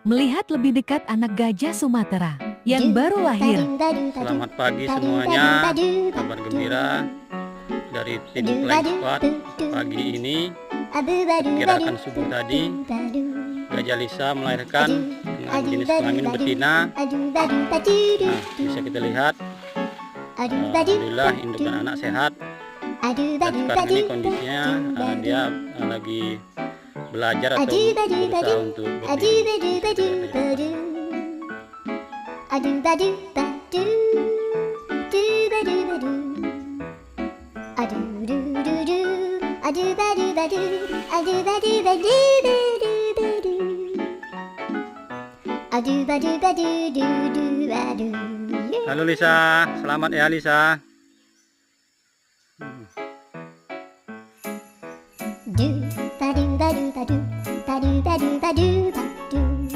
Melihat lebih dekat anak gajah Sumatera yang baru lahir. Selamat pagi semuanya, kabar gembira dari tim Flying Squad. Pagi ini, kira-kira subuh tadi, Gajah Lisa melahirkan dengan jenis kelamin betina. Nah, bisa kita lihat, alhamdulillah induk dan anak sehat. Dan sekarang ini kondisinya dia lagi belajar atau berusaha untuk berdiri. Halo Lisa, selamat ya Lisa.